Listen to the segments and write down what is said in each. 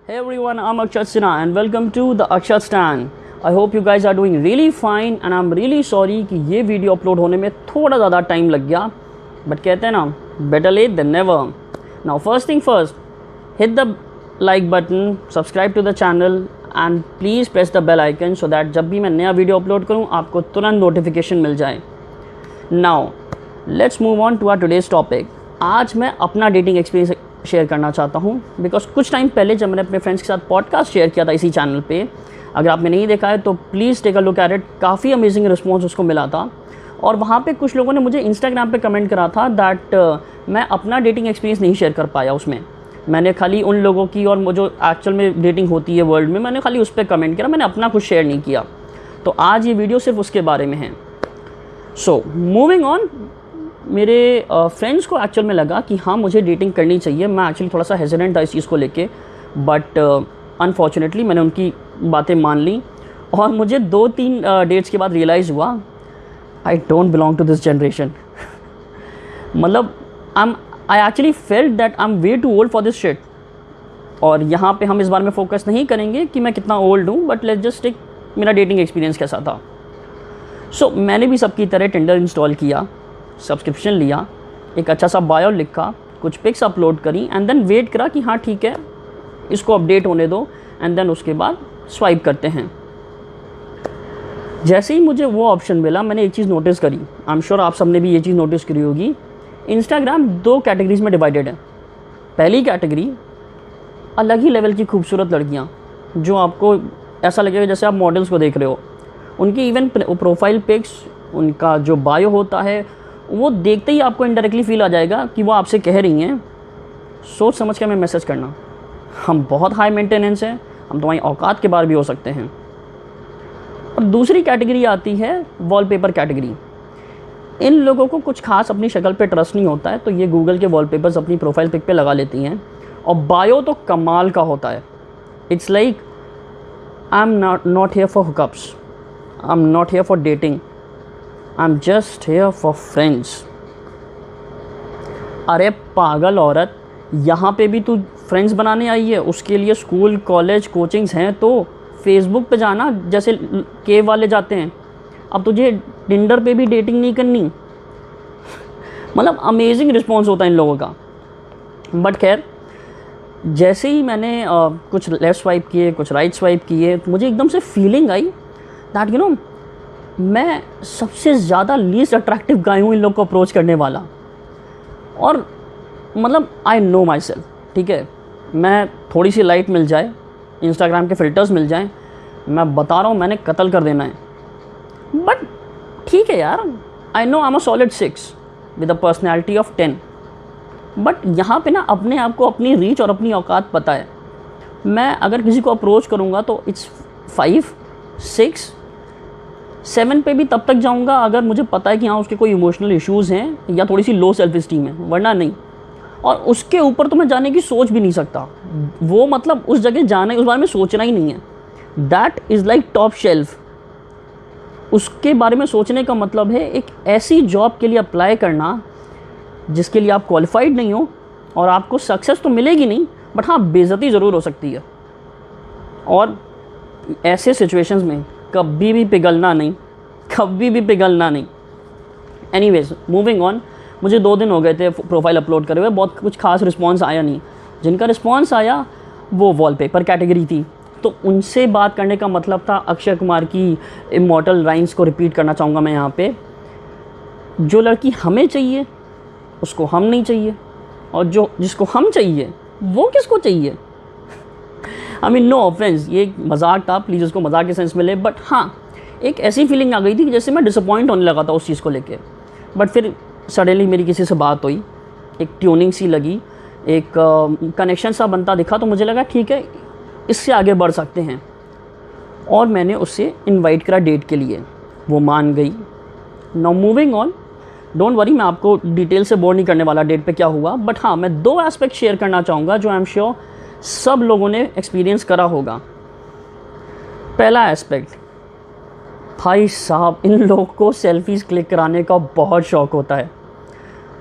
Hey everyone, I'm Akshat Sinha and welcome to the Akshat Stand. I hope you guys are doing really fine and I'm really sorry कि ये video upload होने में थोड़ा ज़्यादा time लग गया, but कहते हैं ना, better late than never. Now first thing first, hit the like button, subscribe to the channel and please press the bell icon so that जब भी मैं नया वीडियो अपलोड करूँ आपको तुरंत नोटिफिकेशन मिल जाए. Now let's move on to our today's topic. आज मैं अपना डेटिंग एक्सपीरियंस शेयर करना चाहता हूँ बिकॉज कुछ टाइम पहले जब मैंने अपने फ्रेंड्स के साथ पॉडकास्ट शेयर किया था इसी चैनल पे, अगर आपने नहीं देखा है तो please take a look at it. काफ़ी अमेजिंग रिस्पॉन्स उसको मिला था और वहाँ पे कुछ लोगों ने मुझे इंस्टाग्राम पे कमेंट करा था दैट मैं अपना डेटिंग एक्सपीरियंस नहीं शेयर कर पाया उसमें. मैंने खाली उन लोगों की और जो एक्चुअल में डेटिंग होती है वर्ल्ड में, मैंने खाली उस पर कमेंट किया, मैंने अपना कुछ शेयर नहीं किया. तो आज ये वीडियो सिर्फ उसके बारे में है. सो मूविंग ऑन, मेरे फ्रेंड्स को एक्चुअल में लगा कि हाँ मुझे डेटिंग करनी चाहिए. मैं एक्चुअली थोड़ा सा हेजिडेंट था इस चीज़ को लेके, बट अनफॉर्चुनेटली मैंने उनकी बातें मान ली और मुझे 2-3 डेट्स के बाद रियलाइज़ हुआ I don't belong to this generation. मतलब I actually felt that I am way too old for this shit. और यहाँ पे हम इस बारे में फोकस नहीं करेंगे कि मैं कितना ओल्ड हूँ, बट लेट्स जस्ट टेक मेरा डेटिंग एक्सपीरियंस कैसा था. सो मैंने भी सबकी तरह टिंडर इंस्टॉल किया, सब्सक्रिप्शन लिया, एक अच्छा सा बायो लिखा, कुछ पिक्स अपलोड करी एंड देन वेट करा कि हाँ ठीक है इसको अपडेट होने दो एंड देन उसके बाद स्वाइप करते हैं. जैसे ही मुझे वो ऑप्शन मिला मैंने एक चीज़ नोटिस करी. आई एम श्योर आप सबने भी ये चीज़ नोटिस करी होगी. इंस्टाग्राम 2 कैटेगरीज में डिवाइडेड है. पहली कैटेगरी अलग ही लेवल की खूबसूरत लड़कियाँ जो आपको ऐसा लगेगा जैसे आप मॉडल्स को देख रहे हो. उनकी इवन प्रोफाइल पिक्स, उनका जो बायो होता है वो देखते ही आपको इनडायरेक्टली फील आ जाएगा कि वो आपसे कह रही हैं सोच समझ के हमें मैसेज करना, हम बहुत हाई मेंटेनेंस हैं, हम तुम्हारी औकात के बाहर भी हो सकते हैं. और दूसरी कैटेगरी आती है वॉलपेपर कैटेगरी. इन लोगों को कुछ खास अपनी शक्ल पे ट्रस्ट नहीं होता है तो ये गूगल के वॉलपेपर्स अपनी प्रोफाइल पिक पे लगा लेती हैं और बायो तो कमाल का होता है. It's like I am not here for hookups, I am not here for dating, I am just here for friends. अरे पागल औरत, यहाँ पे भी तू फ्रेंड्स बनाने आई है, उसके लिए स्कूल कॉलेज कोचिंग्स हैं तो फेसबुक पे जाना जैसे केव वाले जाते हैं. अब तुझे टिंडर पे भी डेटिंग नहीं करनी. मतलब अमेजिंग रिस्पॉन्स होता है इन लोगों का. बट खैर, जैसे ही मैंने कुछ लेफ़्ट स्वाइप किए कुछ राइट स्वाइप किए तो मुझे एकदम से feeling I that you know मैं सबसे ज़्यादा लीस्ट अट्रैक्टिव गाय हूँ इन लोग को अप्रोच करने वाला. और मतलब आई नो माई सेल्फ, ठीक है, मैं थोड़ी सी लाइट मिल जाए, इंस्टाग्राम के फ़िल्टर्स मिल जाएं, मैं बता रहा हूँ मैंने कत्ल कर देना है. बट ठीक है यार, I know I am a solid 6 with a personality of 10. But यहाँ पे ना अपने आप को अपनी रीच और अपनी औकात पता है. मैं अगर किसी को अप्रोच करूँगा तो इट्स 5, 6, 7 पे भी तब तक जाऊंगा अगर मुझे पता है कि हाँ उसके कोई इमोशनल इश्यूज़ हैं या थोड़ी सी लो सेल्फ इस्टीम है, वरना नहीं. और उसके ऊपर तो मैं जाने की सोच भी नहीं सकता. वो मतलब उस जगह जाना, उस बारे में सोचना ही नहीं है. That is like top shelf. उसके बारे में सोचने का मतलब है एक ऐसी जॉब के लिए अप्लाई करना जिसके लिए आप क्वालिफाइड नहीं हो और आपको सक्सेस तो मिलेगी नहीं, बट हाँ बेइज्जती ज़रूर हो सकती है. और ऐसे सिचुएशंस में कभी भी पिघलना नहीं, कभी भी पिघलना नहीं. एनीवेज मूविंग ऑन, मुझे 2 दिन हो गए थे प्रोफाइल अपलोड करे हुए, बहुत कुछ खास रिस्पांस आया नहीं. जिनका रिस्पांस आया वो वॉलपेपर कैटेगरी थी. तो उनसे बात करने का मतलब था अक्षय कुमार की इमॉर्टल राइम्स को रिपीट करना चाहूँगा मैं यहाँ पे. जो लड़की हमें चाहिए उसको हम नहीं चाहिए, और जो जिसको हम चाहिए वो किसको चाहिए. आई मीन नो ऑफेंस, ये एक मजाक था, प्लीज़ उसको मजाक के सेंस में ले. बट हाँ एक ऐसी फीलिंग आ गई थी कि जैसे मैं डिसअपॉइंट होने लगा था उस चीज़ को लेके. बट फिर सडनली मेरी किसी से बात हुई, एक ट्यूनिंग सी लगी, एक कनेक्शन सा बनता दिखा, तो मुझे लगा ठीक है इससे आगे बढ़ सकते हैं. और मैंने उससे इनवाइट करा डेट के लिए, वो मान गई. Now moving on, don't worry, मैं आपको डिटेल से बोर नहीं करने वाला डेट पे क्या हुआ. बट हाँ मैं 2 एस्पेक्ट शेयर करना चाहूँगा जो आई एम श्योर सब लोगों ने एक्सपीरियंस करा होगा. पहला एस्पेक्ट, भाई साहब इन लोगों को सेल्फीज़ क्लिक कराने का बहुत शौक़ होता है.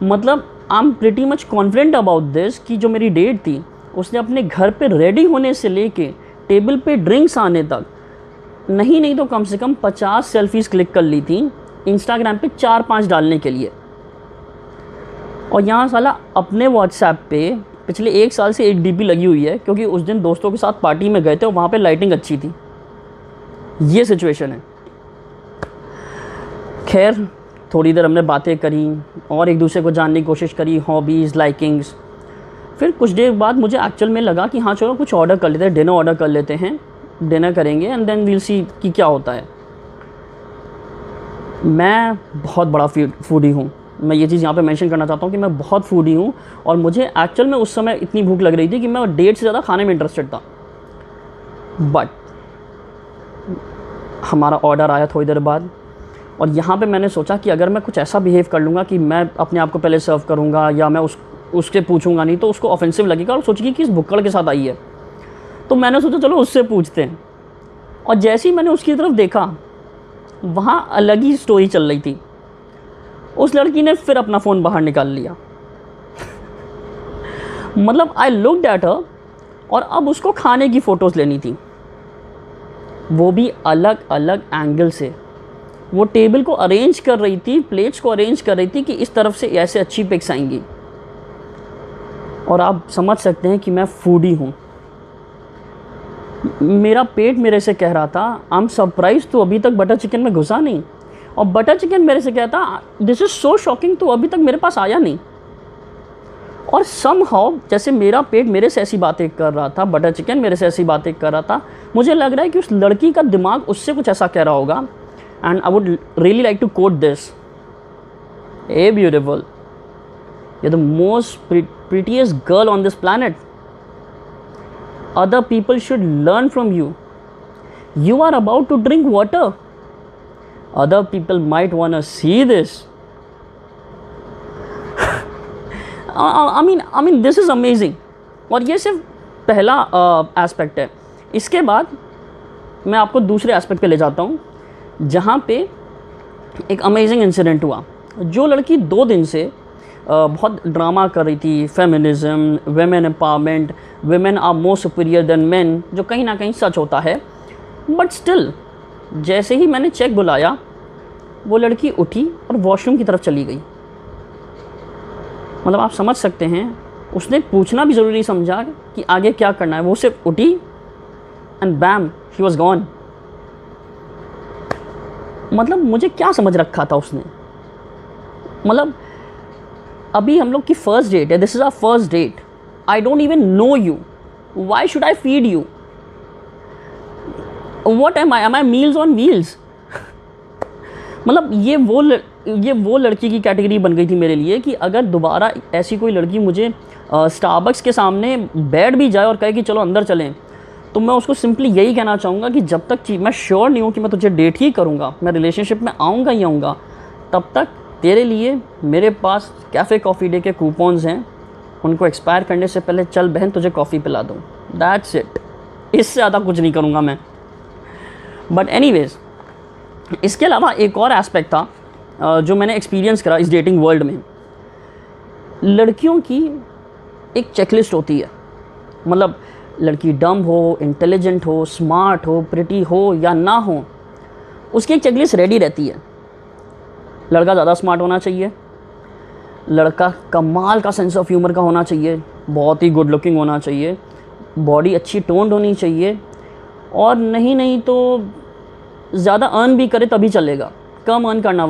मतलब I am pretty much confident about this कि जो मेरी डेट थी उसने अपने घर पे रेडी होने से लेके टेबल पे ड्रिंक्स आने तक नहीं तो कम से कम 50 सेल्फीज़ क्लिक कर ली थी इंस्टाग्राम पे 4-5 डालने के लिए। और यहाँ साला अपने व्हाट्सएप पे पिछले 1 साल से एक डीपी लगी हुई है, क्योंकि उस दिन दोस्तों के साथ पार्टी में गए थे और वहाँ पे लाइटिंग अच्छी थी। ये सिचुएशन है। खैर थोड़ी देर हमने बातें करी और एक दूसरे को जानने की कोशिश करी, हॉबीज़, लाइकिंग्स। फिर कुछ देर बाद मुझे एक्चुअल में लगा कि हाँ चलो कुछ ऑर्डर कर लेते हैं, डिनर ऑर्डर कर लेते हैं, डिनर करेंगे एंड देन वील सी कि क्या होता है। मैं बहुत बड़ा फूडी हूँ, मैं ये चीज़ यहाँ पे मेंशन करना चाहता हूँ कि मैं बहुत फूडी हूँ। और मुझे एक्चुअल में उस समय इतनी भूख लग रही थी कि मैं डेट से ज़्यादा खाने में इंटरेस्टेड था। बट हमारा ऑर्डर आया थोड़ी देर बाद, और यहाँ पे मैंने सोचा कि अगर मैं कुछ ऐसा बिहेव कर लूँगा कि मैं अपने आप को पहले सर्व करूँगा या मैं उससे पूछूंगा नहीं तो उसको ऑफेंसिव लगेगा और सोचेगी कि इस भुक्कड़ के साथ आई है। तो मैंने सोचा चलो उससे पूछते हैं। और जैसे ही मैंने उसकी तरफ देखा, वहाँ अलग ही स्टोरी चल रही थी। उस लड़की ने फिर अपना फ़ोन बाहर निकाल लिया। मतलब आई लुक्ड एट हर, और अब उसको खाने की फ़ोटोज़ लेनी थी, वो भी अलग अलग एंगल से। वो टेबल को अरेंज कर रही थी, प्लेट्स को अरेंज कर रही थी कि इस तरफ से ऐसे अच्छी पिक्स आएंगी। और आप समझ सकते हैं कि मैं फूडी हूँ। मेरा पेट मेरे से कह रहा था आई एम सरप्राइज, तो अभी तक बटर चिकन में घुसा नहीं। और बटर चिकन मेरे से कहता दिस इज़ सो शॉकिंग, तो अभी तक मेरे पास आया नहीं। और समहाउ जैसे मेरा पेट मेरे से ऐसी बातें कर रहा था, बटर चिकन मेरे से ऐसी बातें कर रहा था, मुझे लग रहा है कि उस लड़की का दिमाग उससे कुछ ऐसा कह रहा होगा। And I would really like to quote this, a beautiful, you're the most prettiest girl on this planet. Other people should learn from you. You are about to drink water. Other people might want to see this. I mean this is amazing. और ये सिर्फ पहला aspect है। इसके बाद मैं आपको दूसरे एस्पेक्ट पे ले जाता हूँ, जहाँ पे एक अमेजिंग इंसिडेंट हुआ। जो लड़की 2 दिन से बहुत ड्रामा कर रही थी, feminism, women empowerment, women are more superior than men, जो कहीं ना कहीं सच होता है, बट स्टिल जैसे ही मैंने चेक बुलाया, वो लड़की उठी और वॉशरूम की तरफ चली गई। मतलब आप समझ सकते हैं, उसने पूछना भी ज़रूरी समझा कि आगे क्या करना है। वो सिर्फ उठी एंड बैम शी वॉज गॉन। मतलब मुझे क्या समझ रखा था उसने। मतलब अभी हम लोग की फर्स्ट डेट है, this is our first date, I don't even know you, why should I feed you, what am I meals on wheels. मतलब ये वो लड़की की कैटेगरी बन गई थी मेरे लिए कि अगर दोबारा ऐसी कोई लड़की मुझे स्टारबक्स के सामने बैठ भी जाए और कहे कि चलो अंदर चलें, तो मैं उसको सिंपली यही कहना चाहूँगा कि जब तक मैं श्योर नहीं हूँ कि मैं तुझे डेट ही करूँगा, मैं रिलेशनशिप में आऊँगा ही आऊँगा, तब तक तेरे लिए मेरे पास कैफ़े कॉफ़ी डे के कूपन्स हैं, उनको एक्सपायर करने से पहले चल बहन तुझे कॉफ़ी पिला दूँ, दैट्स इट। इससे ज़्यादा कुछ नहीं करूँगा मैं। बट एनीवेज़, इसके अलावा एक और एस्पेक्ट था जो मैंने एक्सपीरियंस करा इस डेटिंग वर्ल्ड में। लड़कियों की एक चेकलिस्ट होती है। मतलब लड़की डम हो, इंटेलिजेंट हो, स्मार्ट हो, प्रिटी हो या ना हो, उसकी एक चेकलिस्ट रेडी रहती है। लड़का ज़्यादा स्मार्ट होना चाहिए, लड़का कमाल का सेंस ऑफ ह्यूमर का होना चाहिए, बहुत ही गुड लुकिंग होना चाहिए, बॉडी अच्छी टोन्ड होनी चाहिए, और नहीं तो ज़्यादा अर्न भी करे तभी चलेगा, कम अर्न करने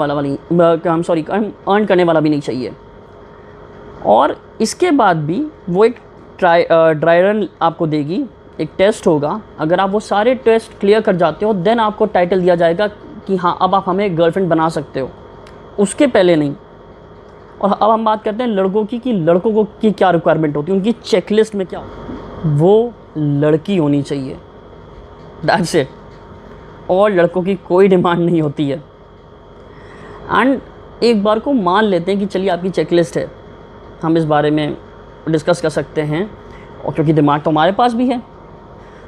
वाला भी नहीं चाहिए। और इसके बाद भी वो एक ड्राई रन आपको देगी, एक टेस्ट होगा। अगर आप वो सारे टेस्ट क्लियर कर जाते हो, देन आपको टाइटल दिया जाएगा कि हाँ अब आप हमें गर्लफ्रेंड बना सकते हो, उसके पहले नहीं। और अब हम बात करते हैं लड़कों की कि लड़कों को की क्या रिक्वायरमेंट होती है, उनकी चेकलिस्ट में क्या, वो लड़की होनी चाहिए, दैट्स इट। और लड़कों की कोई डिमांड नहीं होती है। एंड एक बार को मान लेते हैं कि चलिए आपकी चेकलिस्ट है, हम इस बारे में डिस्कस कर सकते हैं, और क्योंकि दिमाग तो हमारे पास भी है,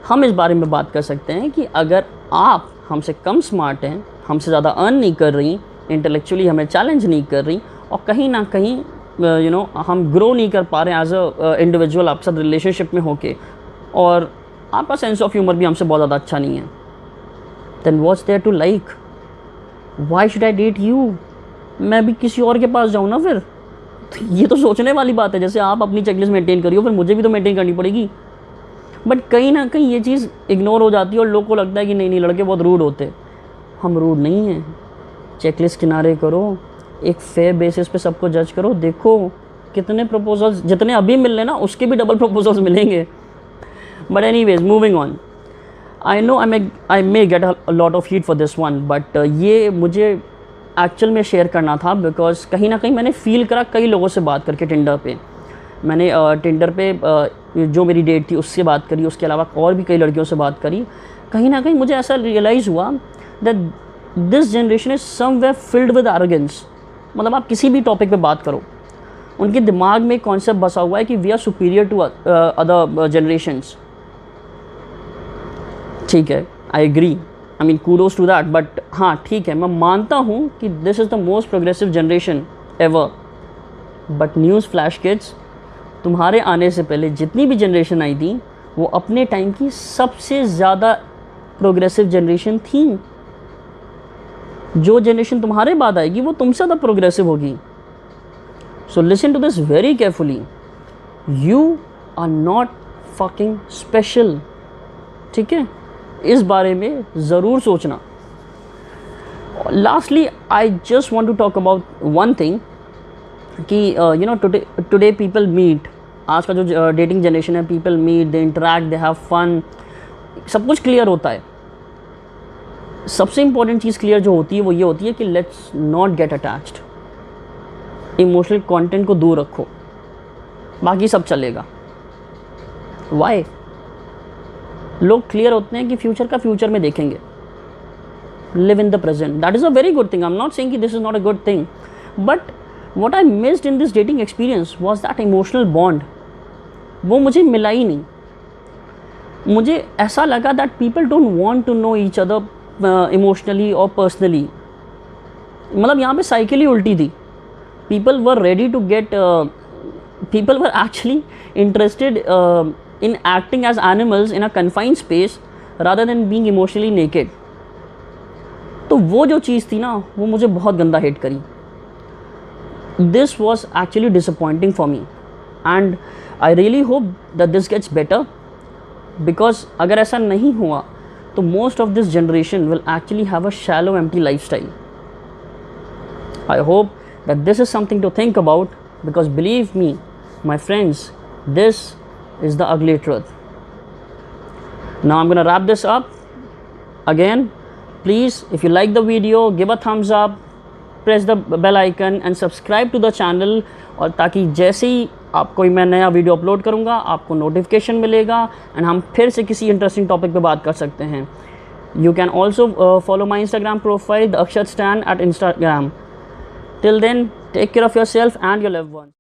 हम इस बारे में बात कर सकते हैं कि अगर आप हमसे कम स्मार्ट हैं, हमसे ज़्यादा अर्न नहीं कर रही, इंटेलेक्चुअली हमें चैलेंज नहीं कर रही, और कहीं ना कहीं हम ग्रो नहीं कर पा रहे हैं एज अ इंडिविजुअल आपके साथ रिलेशनशिप में होके, और आपका सेंस ऑफ ह्यूमर भी हमसे बहुत ज़्यादा अच्छा नहीं है, then what's there to like? Why should I date you? मैं भी किसी और के पास जाऊँ ना फिर? तो ये तो सोचने वाली बात है। जैसे आप अपनी चेकलिस्ट मेंटेन करियो, फिर मुझे भी तो मेंटेन करनी पड़ेगी। बट कहीं ना कहीं ये चीज़ इग्नोर हो जाती है और लोग को लगता है कि नहीं नहीं, लड़के बहुत रूड होते। हम रूड नहीं हैं। चेकलिस्ट किनारे करो, एक फेयर बेसिस पे सबको जज करो, देखो कितने प्रपोजल्स, जितने अभी मिल रहे ना उसके भी डबल प्रपोजल्स मिलेंगे। But anyways, moving on. I know I may get a lot of heat for this one, but ये मुझे एक्चुअल में शेयर करना था बिकॉज कहीं ना कहीं मैंने फील करा कई लोगों से बात करके टिंडर पे। मैंने टिंडर पे जो मेरी डेट थी उससे बात करी, उसके अलावा और भी कई लड़कियों से बात करी। कहीं ना कहीं मुझे ऐसा रियलाइज़ हुआ that this generation is somewhere filled with arrogance. मतलब आप किसी भी टॉपिक पे बात करो, उनके दिमाग में एक कॉन्सेप्ट बसा हुआ है कि we are superior to other generations. ठीक है, I agree, I mean kudos to that, but हाँ ठीक है, मैं मानता हूँ कि this is the most progressive generation ever. But news flash kids, तुम्हारे आने से पहले जितनी भी जनरेशन आई थी वो अपने टाइम की सबसे ज़्यादा प्रोग्रेसिव जनरेशन थी। जो जनरेशन तुम्हारे बाद आएगी वो तुमसे ज़्यादा प्रोग्रेसिव होगी। So listen to this very carefully, you are not fucking special. ठीक है, इस बारे में ज़रूर सोचना। Lastly I just want to talk about one thing कि टुडे पीपल मीट। आज का जो डेटिंग जनरेशन है, people meet, they interact, they have fun, सब कुछ क्लियर होता है। सबसे इंपॉर्टेंट चीज़ क्लियर जो होती है वो ये होती है कि let's not get attached. Emotional content को दूर रखो, बाकी सब चलेगा। वाई? लोग क्लियर होते हैं कि फ्यूचर का फ्यूचर में देखेंगे। Live in the present, that is a very good thing. I am not saying कि this is not a good thing, but what I missed in this dating experience was that emotional bond. वो मुझे मिला ही नहीं। मुझे ऐसा लगा that people don't want to know each other emotionally or personally. मतलब यहाँ पे साइकिल ही उल्टी थी। People were ready to get people were actually interested in acting as animals in a confined space rather than being emotionally naked. तो वो जो चीज़ थी ना, वो मुझे बहुत गंदा हिट करी। This was actually disappointing for me, and I really hope that this gets better, because अगर ऐसा नहीं हुआ तो most of this generation will actually have a shallow, empty lifestyle. I hope that this is something to think about, because believe me, my friends, this is the ugly truth. Now I'm gonna wrap this up. Again, please, if you like the video, give a thumbs up, press the bell icon and subscribe to the channel, और ताकि जैसे ही आपको मैं नया video upload करूँगा आपको notification मिलेगा and हम फिर से किसी इंटरेस्टिंग टॉपिक पे बात कर सकते हैं। You can also follow my Instagram profile the Akshat stan at Instagram. Till then, take care of yourself and your loved once.